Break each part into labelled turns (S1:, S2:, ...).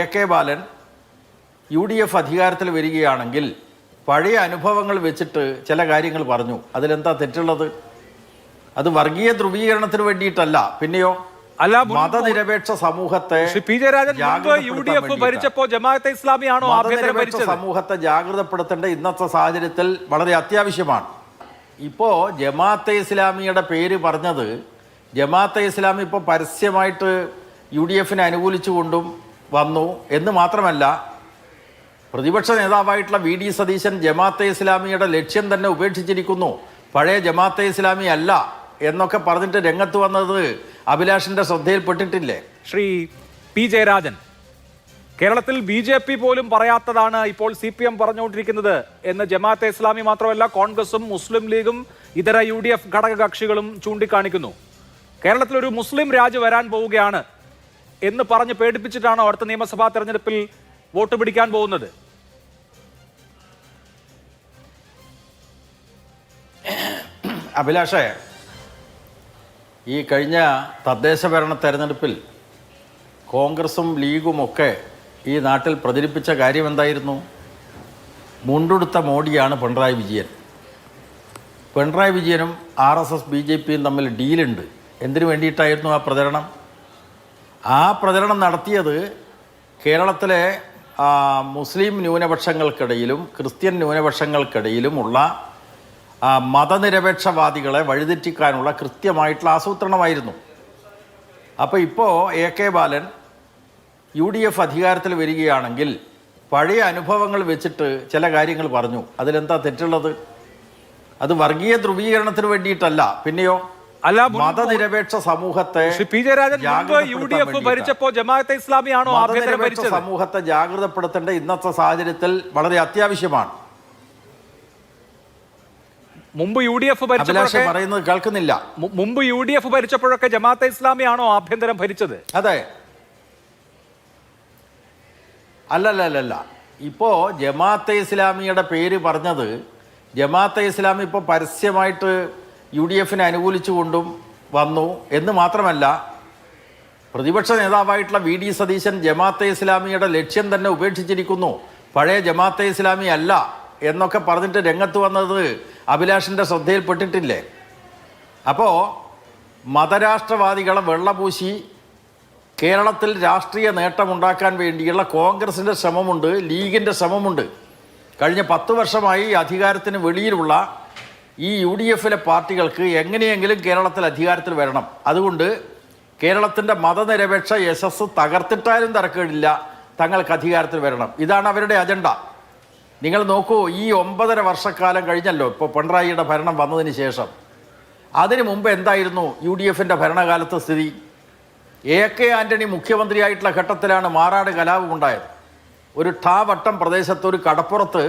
S1: AK ബാലൻ UDF അധികാരത്തിൽ വരികയാണെങ്കിൽ പഴയ അനുഭവങ്ങൾ വെച്ചിട്ട് ചില കാര്യങ്ങൾ പറഞ്ഞു. അതിലെന്താ തെറ്റുള്ളത്? അത് വർഗീയ ധ്രുവീകരണത്തിന് വേണ്ടിയിട്ടല്ല, പിന്നെയോ മതനിരപേക്ഷ സമൂഹത്തെ സമൂഹത്തെ ജാഗ്രതപ്പെടുത്തേണ്ട ഇന്നത്തെ സാഹചര്യത്തിൽ വളരെ അത്യാവശ്യമാണ്. ഇപ്പോ ജമാഅത്തെ ഇസ്ലാമിയുടെ പേര് പറഞ്ഞത്, ജമാഅത്തെ ഇസ്ലാമി ഇപ്പോൾ പരസ്യമായിട്ട് UDFനെ അനുകൂലിച്ചുകൊണ്ടും വന്നു എന്ന് മാത്രമല്ല, പ്രതിപക്ഷ നേതാവായിട്ടുള്ള VD സതീശൻ ജമാഅത്തെ ഇസ്ലാമിയുടെ ലക്ഷ്യം തന്നെ ഉപേക്ഷിച്ചിരിക്കുന്നു, പഴയ ജമാഅത്തെ ഇസ്ലാമി അല്ല എന്നൊക്കെ പറഞ്ഞിട്ട് രംഗത്ത് വന്നത് അഭിലാഷിന്റെ ശ്രദ്ധയിൽപ്പെട്ടിട്ടില്ലേ?
S2: ശ്രീ P ജയരാജൻ, കേരളത്തിൽ BJP പോലും പറയാത്തതാണ് ഇപ്പോൾ CPM പറഞ്ഞുകൊണ്ടിരിക്കുന്നത് എന്ന് ജമാഅത്തെ ഇസ്ലാമി മാത്രമല്ല കോൺഗ്രസും മുസ്ലിം ലീഗും ഇതര UDF ഘടക കക്ഷികളും ചൂണ്ടിക്കാണിക്കുന്നു. കേരളത്തിലൊരു മുസ്ലിം രാജ് വരാൻ പോവുകയാണ് എന്ന് പറഞ്ഞ് പേടിപ്പിച്ചിട്ടാണോ അടുത്ത നിയമസഭാ തെരഞ്ഞെടുപ്പിൽ വോട്ട് പിടിക്കാൻ പോകുന്നത്?
S1: അഭിലാഷേ, ഈ കഴിഞ്ഞ തദ്ദേശ ഭരണ തെരഞ്ഞെടുപ്പിൽ കോൺഗ്രസും ലീഗുമൊക്കെ ഈ നാട്ടിൽ പ്രചരിപ്പിച്ച കാര്യം എന്തായിരുന്നു? മുണ്ടുടുത്ത മോഡിയാണ് പിണറായി വിജയൻ. പിണറായി വിജയനും RSS BJPയും തമ്മിൽ ഡീലുണ്ട്. എന്തിനു വേണ്ടിയിട്ടായിരുന്നു ആ പ്രചരണം? ആ പ്രചരണം നടത്തിയത് കേരളത്തിലെ മുസ്ലിം ന്യൂനപക്ഷങ്ങൾക്കിടയിലും ക്രിസ്ത്യൻ ന്യൂനപക്ഷങ്ങൾക്കിടയിലുമുള്ള മതനിരപേക്ഷവാദികളെ വഴിതെറ്റിക്കാനുള്ള കൃത്യമായിട്ടുള്ള ആസൂത്രണമായിരുന്നു. അപ്പോൾ ഇപ്പോൾ AK ബാലൻ UDF അധികാരത്തിൽ വരികയാണെങ്കിൽ പഴയ അനുഭവങ്ങൾ വെച്ചിട്ട് ചില കാര്യങ്ങൾ പറഞ്ഞു. അതിലെന്താ തെറ്റുള്ളത്? അത് വർഗീയ ധ്രുവീകരണത്തിന് വേണ്ടിയിട്ടല്ല, പിന്നെയോ മതനിരപേക്ഷ സമൂഹത്തെ സമൂഹത്തെ ജാഗ്രതപ്പെടുത്തേണ്ട ഇന്നത്തെ സാഹചര്യത്തിൽ വളരെ അത്യാവശ്യമാണ്.
S2: മുമ്പ് UDF
S1: പറയുന്നത് കേൾക്കുന്നില്ല.
S2: മുമ്പ് UDF ഭരിച്ചപ്പോഴൊക്കെ ജമാഅത്തെ ഇസ്ലാമിയാണോ ആഭ്യന്തരം ഭരിച്ചത്?
S1: അതെ. അല്ലല്ല, ഇപ്പോ ജമാഅത്തെ ഇസ്ലാമിയുടെ പേര് പറഞ്ഞത്, ജമാഅത്തെ ഇസ്ലാമി ഇപ്പോൾ പരസ്യമായിട്ട് UDFനെ അനുകൂലിച്ചുകൊണ്ടും വന്നു എന്ന് മാത്രമല്ല, പ്രതിപക്ഷ നേതാവായിട്ടുള്ള VD സതീശൻ ജമാഅത്തെ ഇസ്ലാമിയുടെ ലക്ഷ്യം തന്നെ ഉപേക്ഷിച്ചിരിക്കുന്നു, പഴയ ജമാഅത്തെ ഇസ്ലാമി അല്ല എന്നൊക്കെ പറഞ്ഞിട്ട് രംഗത്ത് വന്നത് അഭിലാഷിന്റെ ശ്രദ്ധയിൽപ്പെട്ടിട്ടില്ലേ? അപ്പോൾ മതരാഷ്ട്രവാദികളെ വെള്ളപൂശി കേരളത്തിൽ രാഷ്ട്രീയ നേട്ടമുണ്ടാക്കാൻ വേണ്ടിയുള്ള കോൺഗ്രസിൻ്റെ ശ്രമമുണ്ട്, ലീഗിൻ്റെ ശ്രമമുണ്ട്. കഴിഞ്ഞ 10 വർഷമായി അധികാരത്തിന് വെളിയിലുള്ള ഈ UDFലെ പാർട്ടികൾക്ക് എങ്ങനെയെങ്കിലും കേരളത്തിൽ അധികാരത്തിൽ വരണം. അതുകൊണ്ട് കേരളത്തിൻ്റെ മതനിരപേക്ഷ യശസ് തകർത്തിട്ടാലും തരക്കേടില്ല, തങ്ങൾക്ക് അധികാരത്തിൽ വരണം. ഇതാണ് അവരുടെ അജണ്ട. നിങ്ങൾ നോക്കൂ, ഈ 9.5 വർഷക്കാലം കഴിഞ്ഞല്ലോ ഇപ്പോൾ പിണറായിയുടെ ഭരണം വന്നതിന് ശേഷം. അതിനു മുമ്പ് എന്തായിരുന്നു UDFൻ്റെ ഭരണകാലത്തെ സ്ഥിതി? AK ആൻ്റണി മുഖ്യമന്ത്രിയായിട്ടുള്ള ഘട്ടത്തിലാണ് മാറാട് കലാപമുണ്ടായത്. ഒരു ഠാവട്ടം പ്രദേശത്ത്, ഒരു കടപ്പുറത്ത്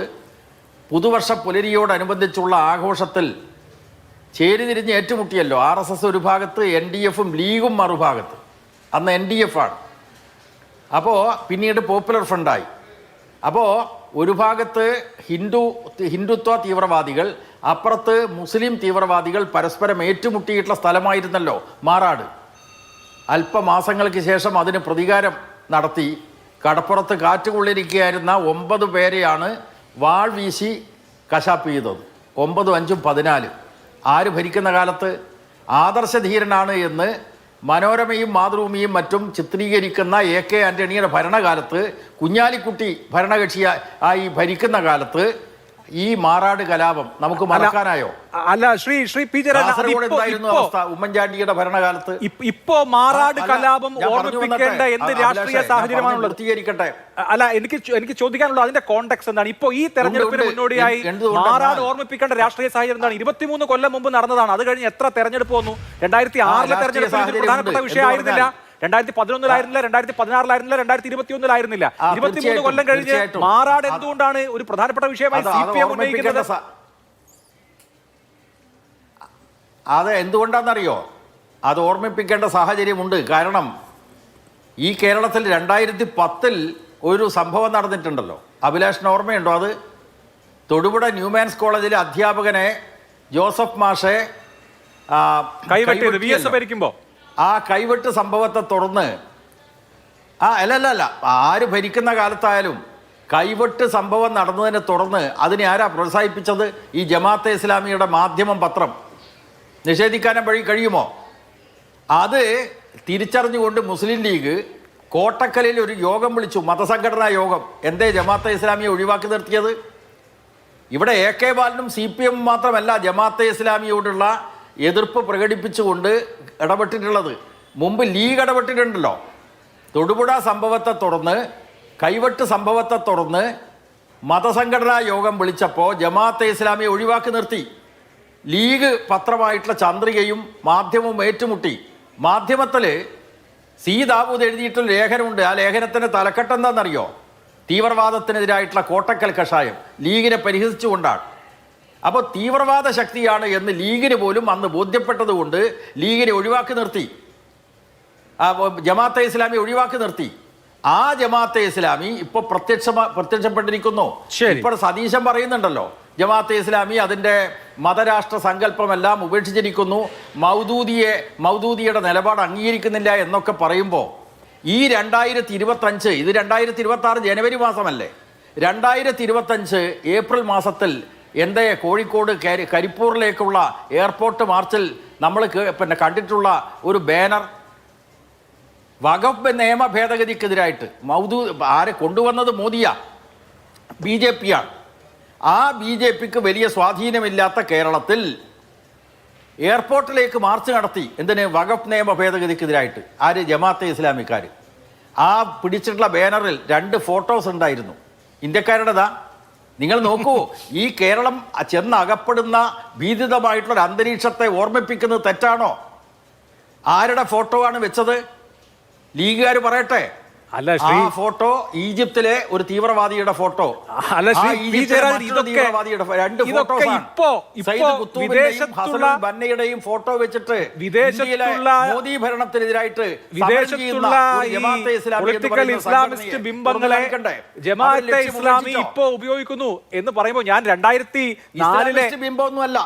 S1: പുതുവർഷ പുലരിയോടനുബന്ധിച്ചുള്ള ആഘോഷത്തിൽ ചേരിതിരിഞ്ഞ് ഏറ്റുമുട്ടിയല്ലോ. RSS ഒരു ഭാഗത്ത്, NDFും ലീഗും മറുഭാഗത്ത്. അന്ന് NDF ആണ്. അപ്പോൾ പിന്നീട് പോപ്പുലർ ഫ്രണ്ടായി. അപ്പോൾ ഒരു ഭാഗത്ത് ഹിന്ദുത്വ തീവ്രവാദികൾ, അപ്പുറത്ത് മുസ്ലിം തീവ്രവാദികൾ പരസ്പരം ഏറ്റുമുട്ടിയിട്ടുള്ള സ്ഥലമായിരുന്നല്ലോ മാറാട്. അല്പമാസങ്ങൾക്ക് ശേഷം അതിന് പ്രതികാരം നടത്തി കടപ്പുറത്ത് കാറ്റുകൊള്ളിരിക്കുകയായിരുന്ന 9 പേരെയാണ് വാൾ വീശി കശാപ്പ് ചെയ്തത്. 9, 5, 14. ആര് ഭരിക്കുന്ന കാലത്ത്? ആദർശധീരനാണ് എന്ന് മനോരമയും മാതൃഭൂമിയും മറ്റും ചിത്രീകരിക്കുന്ന AK ആൻ്റണിയുടെ ഭരണകാലത്ത്, കുഞ്ഞാലിക്കുട്ടി ഭരണകക്ഷിയായി ഭരിക്കുന്ന കാലത്ത് ഈ മാറാട് കലാപം നമുക്ക് മറക്കാനായോ?
S2: അല്ല, ശ്രീ P ജയരാജൻ,
S1: അവസ്ഥ ഉമ്മൻചാണ്ടിയുടെ ഭരണകാലത്ത്
S2: ഇപ്പോ മാറാട് കലാപം ഓർമ്മിപ്പിക്കേണ്ട എന്ത് രാഷ്ട്രീയ സാഹചര്യമാണുള്ളത്?
S1: പൂർത്തീകരിക്കട്ടെ.
S2: അല്ല, എനിക്ക് ചോദിക്കാനുള്ളത് അതിന്റെ കോണ്ടെക്സ്റ്റ് എന്താണ്? ഇപ്പോ ഈ തെരഞ്ഞെടുപ്പിന് മുന്നോടിയായി മാറാട് ഓർമ്മിപ്പിക്കേണ്ട രാഷ്ട്രീയ സാഹചര്യം എന്താണ്? 23 കൊല്ലം മുമ്പ് നടന്നതാണ്. അത് കഴിഞ്ഞ് എത്ര തെരഞ്ഞെടുപ്പ് വന്നു? 2006 തെരഞ്ഞെടുപ്പ് പ്രധാനപ്പെട്ട വിഷയമായിരുന്നില്ല, 2011-ലായിരുന്നില്ല, 2016-ലായിരുന്നില്ല, 2021-ലായിരുന്നില്ല. 23 കൊല്ലം കഴിഞ്ഞ് മാറാട് എന്തുകൊണ്ടാണ് ഒരു പ്രധാനപ്പെട്ട വിഷയമായി CPM ഉന്നയിക്കുന്നത്?
S1: അത് എന്തുകൊണ്ടാണെന്നറിയോ? അത് ഓർമ്മിപ്പിക്കേണ്ട സാഹചര്യമുണ്ട്. കാരണം ഈ കേരളത്തിൽ 2010 ഒരു സംഭവം നടന്നിട്ടുണ്ടല്ലോ. അഭിലാഷിന് ഓർമ്മയുണ്ടോ അത്? തൊടുപുഴ ന്യൂമാൻസ് കോളേജിലെ അധ്യാപകനെ ജോസഫ് മാഷെ
S2: കൈവെട്ടിയത് VS ഭരിക്കുമ്പോൾ
S1: ആ കൈവെട്ട് സംഭവത്തെ തുടർന്ന് അല്ല ആര് ഭരിക്കുന്ന കാലത്തായാലും കൈവെട്ട് സംഭവം നടന്നതിനെ തുടർന്ന് അതിനെ ആരാ പ്രോത്സാഹിപ്പിച്ചത്? ഈ ജമാഅത്തെ ഇസ്ലാമിയുടെ മാധ്യമം പത്രം. നിഷേധിക്കാനും കഴിയുമോ? അത് തിരിച്ചറിഞ്ഞുകൊണ്ട് മുസ്ലിം ലീഗ് കോട്ടക്കലിൽ ഒരു യോഗം വിളിച്ചു, മതസംഘടനാ യോഗം. എന്തേ ജമാഅത്തെ ഇസ്ലാമിയെ ഒഴിവാക്കി നിർത്തിയത്? ഇവിടെ AK ബാലനും CPM മാത്രമല്ല ജമാഅത്തെ ഇസ്ലാമിയോടുള്ള എതിർപ്പ് പ്രകടിപ്പിച്ചുകൊണ്ട് ഇടപെട്ടിട്ടുള്ളത്. മുമ്പ് ലീഗ് ഇടപെട്ടിട്ടുണ്ടല്ലോ. തൊടുപുഴ സംഭവത്തെ തുടർന്ന്, കൈവെട്ട് സംഭവത്തെ തുടർന്ന് മതസംഘടനാ യോഗം വിളിച്ചപ്പോൾ ജമാഅത്തെ ഇസ്ലാമിയെ ഒഴിവാക്കി നിർത്തി. ലീഗ് പത്രമായിട്ടുള്ള ചന്ദ്രികയും മാധ്യമവും ഏറ്റുമുട്ടി. മാധ്യമത്തിൽ C. ദാവൂദ് എഴുതിയിട്ടുള്ള ലേഖനമുണ്ട്. ആ ലേഖനത്തിൻ്റെ തലക്കെട്ട് എന്താണെന്നറിയോ? തീവ്രവാദത്തിനെതിരായിട്ടുള്ള കോട്ടക്കൽ കഷായം. ലീഗിനെ പരിഹസിച്ചുകൊണ്ടാണ്. അപ്പോൾ തീവ്രവാദ ശക്തിയാണ് എന്ന് ലീഗിന് പോലും അന്ന് ബോധ്യപ്പെട്ടതുകൊണ്ട് ലീഗിനെ ഒഴിവാക്കി നിർത്തി. ജമാഅത്തെ ഇസ്ലാമി ഒഴിവാക്കി നിർത്തി. ആ ജമാഅത്തെ ഇസ്ലാമി ഇപ്പോൾ പ്രത്യക്ഷപ്പെട്ടിരിക്കുന്നു. ഇപ്പോൾ സതീശൻ പറയുന്നുണ്ടല്ലോ, ജമാഅത്തെ ഇസ്ലാമി അതിൻ്റെ മതരാഷ്ട്ര സങ്കല്പമെല്ലാം ഉപേക്ഷിച്ചിരിക്കുന്നു, മൗദൂദിയുടെ നിലപാട് അംഗീകരിക്കുന്നില്ല എന്നൊക്കെ പറയുമ്പോൾ ഈ 2025, ഇത് 2026 ജനുവരി മാസമല്ലേ, 2025 ഏപ്രിൽ മാസത്തിൽ എന്തേ കോഴിക്കോട് കരിപ്പൂരിലേക്കുള്ള എയർപോർട്ട് മാർച്ചിൽ നമ്മൾ കണ്ടിട്ടുള്ള ഒരു ബാനർ വഖഫ് നിയമ ഭേദഗതിക്കെതിരായിട്ട് ആരെ കൊണ്ടുവന്നത്? മോദിയാ, BJP ആണ്. ആ BJPക്ക് വലിയ സ്വാധീനമില്ലാത്ത കേരളത്തിൽ എയർപോർട്ടിലേക്ക് മാർച്ച് നടത്തി. എന്തിന്? വഖഫ് നിയമ ഭേദഗതിക്കെതിരായിട്ട്. ആര്? ജമാഅത്തെ ഇസ്ലാമിക്കാർ. ആ പിടിച്ചിട്ടുള്ള ബാനറിൽ 2 ഫോട്ടോസ് ഉണ്ടായിരുന്നു. ഇന്ത്യക്കാരുടേതാ. നിങ്ങൾ നോക്കൂ, ഈ കേരളം ചെന്നകപ്പെടുന്ന ഭീതിതമായിട്ടുള്ളൊരു അന്തരീക്ഷത്തെ ഓർമ്മിപ്പിക്കുന്നത് തെറ്റാണോ? ആരുടെ ഫോട്ടോ ആണ് വെച്ചത്? ലീഗുകാർ പറയട്ടെ.
S2: അല്ല,
S1: ആ ഫോട്ടോ ഈജിപ്തിലെ ഒരു തീവ്രവാദിയുടെ ഫോട്ടോ.
S2: അല്ല,
S1: തീവ്രവാദിയുടെ 2 ഫോട്ടോസാണ്. ബന്നയുടെയും ഫോട്ടോ വെച്ചിട്ട് വിദേശത്തുള്ള
S2: മോദി ഭരണത്തിനെതിരായിട്ട് ഇസ്ലാമിസ്റ്റ് ബിംബങ്ങളെ ജമാഅത്തെ ഇസ്ലാമി ഇപ്പോ ഉപയോഗിക്കുന്നു എന്ന് പറയുമ്പോൾ ഞാൻ 2004
S1: ബിംബമൊന്നുമല്ല.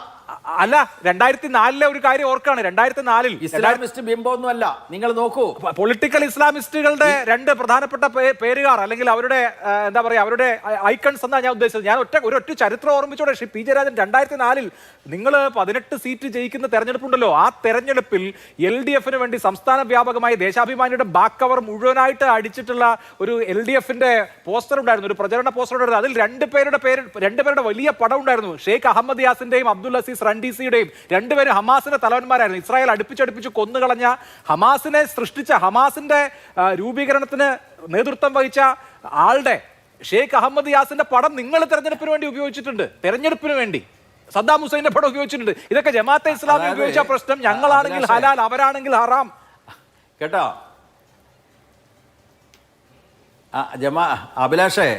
S2: അല്ല, 2004 ഒരു കാര്യം ഓർക്കാണ്. 2004
S1: ഇസ്ലാമിസ്റ്റ് ബിംബമൊന്നുമല്ല. നിങ്ങൾ നോക്കൂ,
S2: പൊളിറ്റിക്കൽ ഇസ്ലാമിസ്റ്റുകളുടെ 2 പ്രധാനപ്പെട്ട പേരുകാർ അല്ലെങ്കിൽ അവരുടെ എന്താ പറയുക, അവരുടെ ഐക്കൺസ് എന്നാണ് ഞാൻ ഉദ്ദേശിച്ചത്. ഞാൻ ഒരൊറ്റ ചരിത്രം ഓർമ്മിച്ചോടെ. ശ്രീ P. ജയരാജൻ 2004 നിങ്ങൾ 18 സീറ്റ് ജയിക്കുന്ന തെരഞ്ഞെടുപ്പുണ്ടല്ലോ, ആ തെരഞ്ഞെടുപ്പിൽ LDFന് വേണ്ടി സംസ്ഥാന വ്യാപകമായി ദേശാഭിമാനിയുടെ ബാക്ക് കവർ മുഴുവനായിട്ട് അടിച്ചിട്ടുള്ള ഒരു LDFന്റെ പോസ്റ്റർ ഉണ്ടായിരുന്നു, ഒരു പ്രചരണ പോസ്റ്റർ ഉണ്ടായിരുന്നു. അതിൽ 2 പേരുടെ വലിയ പടം ഉണ്ടായിരുന്നു. ഷെയ്ഖ് അഹമ്മദ് യാസിന്റെയും അബ്ദുൽ അസീസ് റണ്ടീസിയുടെയും. 2 പേരും ഹമാസിന്റെ തലവന്മാരായിരുന്നു. ഇസ്രായേൽ അടുപ്പിച്ചടുപ്പിച്ച് കൊന്നുകളഞ്ഞ, ഹമാസിനെ സൃഷ്ടിച്ച, ഹമാസിന്റെ രൂപീകരണത്തിന് നേതൃത്വം വഹിച്ച ആളുടെ ഷെയ്ഖ് അഹമ്മദ് യാസിന്റെ പടം നിങ്ങൾ തെരഞ്ഞെടുപ്പിന് വേണ്ടി ഉപയോഗിച്ചിട്ടുണ്ട്. തെരഞ്ഞെടുപ്പിന് വേണ്ടി സദ്ദാം ഹുസൈന്റെ പടം ഉപയോഗിച്ചിട്ടുണ്ട്. ഇതൊക്കെ ജമാഅത്തെ ഇസ്ലാമി ഉപയോഗിച്ച പ്രശ്നം. ഞങ്ങളാണെങ്കിൽ ഹലാൽ, അവരാണെങ്കിൽ ഹറാം.
S1: കേട്ടോ അഭിലാഷേ,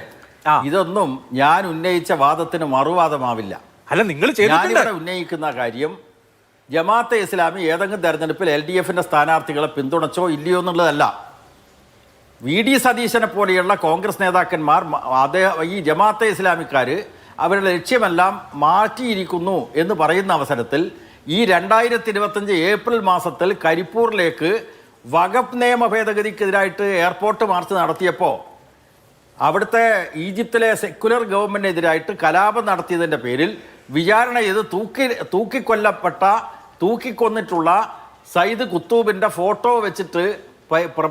S1: ഇതൊന്നും ഞാൻ ഉന്നയിച്ച വാദത്തിന് മറുവാദമാവില്ല.
S2: അല്ല, നിങ്ങൾ
S1: ഞാനിവിടെ ഉന്നയിക്കുന്ന കാര്യം ജമാഅത്തെ ഇസ്ലാമി ഏതെങ്കിലും തെരഞ്ഞെടുപ്പിൽ LDFന്റെ സ്ഥാനാർത്ഥികളെ പിന്തുണച്ചോ ഇല്ലയോ എന്നുള്ളതല്ല. VD സതീശനെ പോലെയുള്ള കോൺഗ്രസ് നേതാക്കന്മാർ ഈ ജമാഅത്തെ ഇസ്ലാമിക്കാർ അവരുടെ ലക്ഷ്യമെല്ലാം മാറ്റിയിരിക്കുന്നു എന്ന് പറയുന്ന അവസരത്തിൽ ഈ 2025 ഏപ്രിൽ മാസത്തിൽ കരിപ്പൂരിലേക്ക് വഖഫ് നിയമ ഭേദഗതിക്കെതിരായിട്ട് എയർപോർട്ട് മാർച്ച് നടത്തിയപ്പോൾ അവിടുത്തെ ഈജിപ്തിലെ സെക്യുലർ ഗവൺമെൻറ്റിനെതിരായിട്ട് കലാപം നടത്തിയതിൻ്റെ പേരിൽ വിചാരണ ചെയ്ത് തൂക്കിക്കൊന്നിട്ടുള്ള സയ്യിദ് കുത്തൂബിൻ്റെ ഫോട്ടോ വെച്ചിട്ട്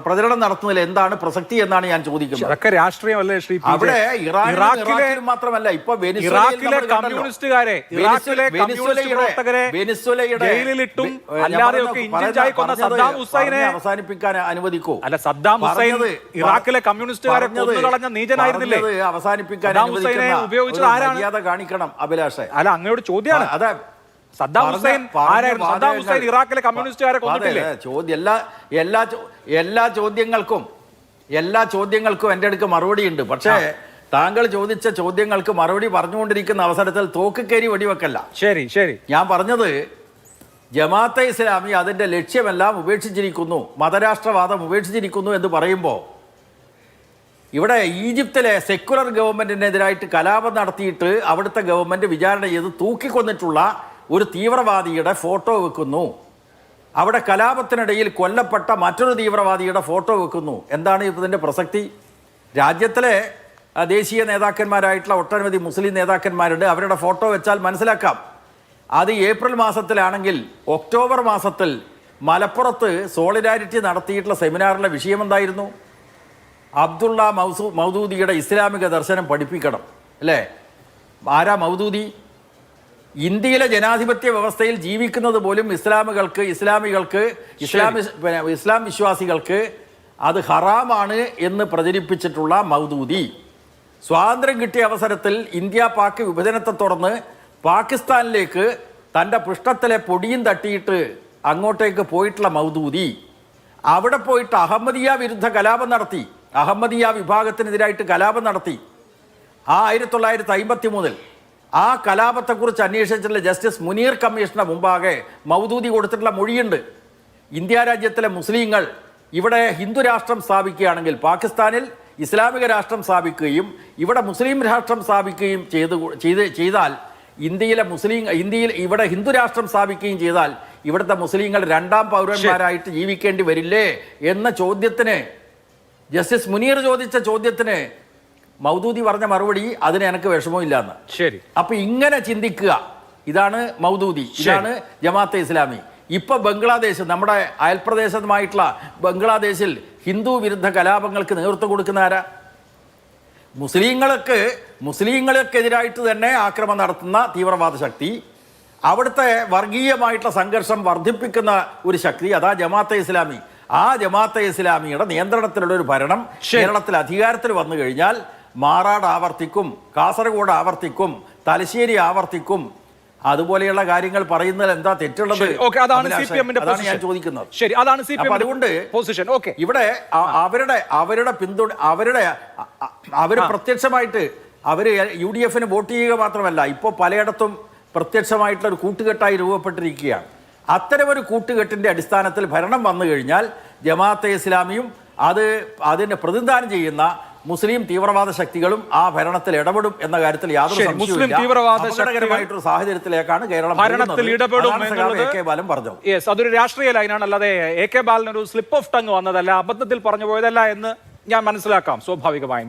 S1: പ്രചരണം നടത്തുന്നതിൽ എന്താണ് പ്രസക്തി എന്നാണ് ഞാൻ ചോദിക്കുന്നത്.
S2: രാഷ്ട്രീയമല്ലേ ശ്രീ?
S1: അവിടെ ഇറാഖിൽ മാത്രമല്ല, ഇപ്പൊ
S2: വെനിസ്വേലയിലെ കമ്മ്യൂണിസ്റ്റുകാരെ, ജയിലിലിട്ടും അല്ലാതെയൊക്കെ ഇന്ത്യൻ കൊന്ന സദ്ദാം ഹുസൈനെ
S1: അവസാനിപ്പിക്കാൻ അനുവദിക്കൂ.
S2: അല്ല, സദ്ദാം ഹുസൈൻ ഇറാഖിലെ കമ്മ്യൂണിസ്റ്റുകാരെ കൊന്നുകളഞ്ഞ നീചനായിരുന്നില്ലേ?
S1: അവസാനിപ്പിക്കാൻ
S2: ഉപയോഗിച്ചത് ആരാണ്?
S1: മര്യാദ കാണിക്കണം അഭിലാഷേ.
S2: അല്ല, അങ്ങയോട് ചോദ്യമാണ്. അതെ, സദ്ദാം ഹുസൈൻ ആരായിരുന്നു? സദ്ദാം ഹുസൈൻ ഇറാഖിലെ കമ്മ്യൂണിസ്റ്റുകാരെ കൊന്നിട്ടില്ലേ?
S1: എല്ലാ ചോദ്യങ്ങൾക്കും എൻ്റെ അടുക്ക് മറുപടിയുണ്ട്. പക്ഷേ താങ്കൾ ചോദിച്ച ചോദ്യങ്ങൾക്ക് മറുപടി പറഞ്ഞുകൊണ്ടിരിക്കുന്ന അവസരത്തിൽ തോക്കുകേരി വെടിവെക്കല്ല.
S2: ശരി ശരി,
S1: ഞാൻ പറഞ്ഞത് ജമാഅത്തെ ഇസ്ലാമി അതിൻ്റെ ലക്ഷ്യമെല്ലാം ഉപേക്ഷിച്ചിരിക്കുന്നു, മതരാഷ്ട്രവാദം ഉപേക്ഷിച്ചിരിക്കുന്നു എന്ന് പറയുമ്പോൾ ഇവിടെ ഈജിപ്തിലെ സെക്യുലർ ഗവൺമെൻറ്റിനെതിരായിട്ട് കലാപം നടത്തിയിട്ട് അവിടുത്തെ ഗവൺമെൻറ് വിചാരണ ചെയ്ത് തൂക്കിക്കൊന്നിട്ടുള്ള ഒരു തീവ്രവാദിയുടെ ഫോട്ടോ വെക്കുന്നു. അവിടെ കലാപത്തിനിടയിൽ കൊല്ലപ്പെട്ട മറ്റൊരു തീവ്രവാദിയുടെ ഫോട്ടോ വെക്കുന്നു. എന്താണ് ഇതിൻ്റെ പ്രസക്തി? രാജ്യത്തിലെ ദേശീയ നേതാക്കന്മാരായിട്ടുള്ള ഒട്ടനവധി മുസ്ലിം നേതാക്കന്മാരുണ്ട്. അവരുടെ ഫോട്ടോ വെച്ചാൽ മനസ്സിലാക്കാം. അത് ഏപ്രിൽ മാസത്തിലാണെങ്കിൽ ഒക്ടോബർ മാസത്തിൽ മലപ്പുറത്ത് സോളിഡാരിറ്റി നടത്തിയിട്ടുള്ള സെമിനാറിലെ വിഷയം എന്തായിരുന്നു? അബ്ദുള്ള മൗദൂദിയുടെ ഇസ്ലാമിക ദർശനം പഠിപ്പിക്കണം, അല്ലേ? ആരാ മൗദൂദി? ഇന്ത്യയിലെ ജനാധിപത്യ വ്യവസ്ഥയിൽ ജീവിക്കുന്നത് പോലും ഇസ്ലാമികൾക്ക് ഇസ്ലാം വിശ്വാസികൾക്ക് അത് ഹറാമാണ് എന്ന് പ്രചരിപ്പിച്ചിട്ടുള്ള മൗദൂദി സ്വാതന്ത്ര്യം കിട്ടിയ അവസരത്തിൽ ഇന്ത്യ പാക് വിഭജനത്തെ തുടർന്ന് പാകിസ്ഥാനിലേക്ക് തൻ്റെ പൃഷ്ഠത്തിലെ പൊടിയും തട്ടിയിട്ട് അങ്ങോട്ടേക്ക് പോയിട്ടുള്ള മൗദൂദി അവിടെ പോയിട്ട് അഹമ്മദിയ വിരുദ്ധ കലാപം നടത്തി. അഹമ്മദിയ വിഭാഗത്തിനെതിരായിട്ട് കലാപം നടത്തി. ആ 1953 ആ കലാപത്തെക്കുറിച്ച് അന്വേഷിച്ചിട്ടുള്ള ജസ്റ്റിസ് മുനീർ കമ്മീഷന്റെ മുമ്പാകെ മൗദൂദി കൊടുത്തിട്ടുള്ള മൊഴിയുണ്ട്. ഇന്ത്യ രാജ്യത്തിലെ മുസ്ലിങ്ങൾ ഇവിടെ ഹിന്ദു രാഷ്ട്രം സ്ഥാപിക്കുകയാണെങ്കിൽ പാകിസ്ഥാനിൽ ഇസ്ലാമിക രാഷ്ട്രം സ്ഥാപിക്കുകയും ഇവിടെ മുസ്ലിം രാഷ്ട്രം സ്ഥാപിക്കുകയും ചെയ്താൽ ഇന്ത്യയിൽ ഇവിടെ ഹിന്ദു രാഷ്ട്രം സ്ഥാപിക്കുകയും ചെയ്താൽ ഇവിടുത്തെ മുസ്ലിങ്ങൾ രണ്ടാം പൗരന്മാരായിട്ട് ജീവിക്കേണ്ടി വരില്ലേ എന്ന ചോദ്യത്തിന്, ജസ്റ്റിസ് മുനീർ ചോദിച്ച ചോദ്യത്തിന് മൗദൂദി പറഞ്ഞ മറുപടി അതിന് എനിക്ക് വിഷമമില്ലാന്ന്.
S2: ശരി.
S1: അപ്പൊ ഇങ്ങനെ ചിന്തിക്കുക. ഇതാണ് മൗദൂദി, ഇതാണ് ജമാഅത്തെ ഇസ്ലാമി. ഇപ്പൊ ബംഗ്ലാദേശ്, നമ്മുടെ അയൽപ്രദേശമായിട്ടുള്ള ബംഗ്ലാദേശിൽ ഹിന്ദു വിരുദ്ധ കലാപങ്ങൾക്ക് നേതൃത്വം കൊടുക്കുന്ന ആരാ? മുസ്ലിങ്ങൾക്കെതിരായിട്ട് തന്നെ ആക്രമണം നടത്തുന്ന തീവ്രവാദ ശക്തി, അവിടുത്തെ വർഗീയമായിട്ടുള്ള സംഘർഷം വർദ്ധിപ്പിക്കുന്ന ഒരു ശക്തി, അതാ ജമാഅത്തെ ഇസ്ലാമി. ആ ജമാഅത്തെ ഇസ്ലാമിയുടെ നിയന്ത്രണത്തിലുള്ള ഒരു ഭരണം കേരളത്തിൽ അധികാരത്തിൽ വന്നു കഴിഞ്ഞാൽ മാറാട് ആവർത്തിക്കും, കാസർഗോഡ് ആവർത്തിക്കും, തലശ്ശേരി ആവർത്തിക്കും. അതുപോലെയുള്ള കാര്യങ്ങൾ പറയുന്നതിൽ എന്താ തെറ്റുള്ളത്?
S2: അതാണ്
S1: ഞാൻ ചോദിക്കുന്നത്.
S2: അതുകൊണ്ട്
S1: ഇവിടെ അവര് പ്രത്യക്ഷമായിട്ട് അവര് UDF വോട്ട് ചെയ്യുക മാത്രമല്ല, ഇപ്പോൾ പലയിടത്തും പ്രത്യക്ഷമായിട്ടുള്ള ഒരു കൂട്ടുകെട്ടായി രൂപപ്പെട്ടിരിക്കുകയാണ്. അത്തരമൊരു കൂട്ടുകെട്ടിന്റെ അടിസ്ഥാനത്തിൽ ഭരണം വന്നു കഴിഞ്ഞാൽ ജമാഅത്തെ ഇസ്ലാമിയും അതിനെ പ്രതിനിധാനം ചെയ്യുന്ന മുസ്ലിം തീവ്രവാദ ശക്തികളും ആ ഭരണത്തിൽ ഇടപെടും എന്ന കാര്യത്തിൽ യാതൊരു സംശയവുമില്ല. സാഹചര്യത്തിലേക്കാണ് കേരളം പറഞ്ഞു.
S2: അതൊരു രാഷ്ട്രീയ ലൈനാണ്, അല്ലാതെ AK ബാലൻ ഒരു സ്ലിപ്പ് ഓഫ് ടങ് വന്നതല്ല, അബദ്ധത്തിൽ പറഞ്ഞു പോയതല്ല എന്ന് ഞാൻ മനസ്സിലാക്കാം സ്വാഭാവികമായും.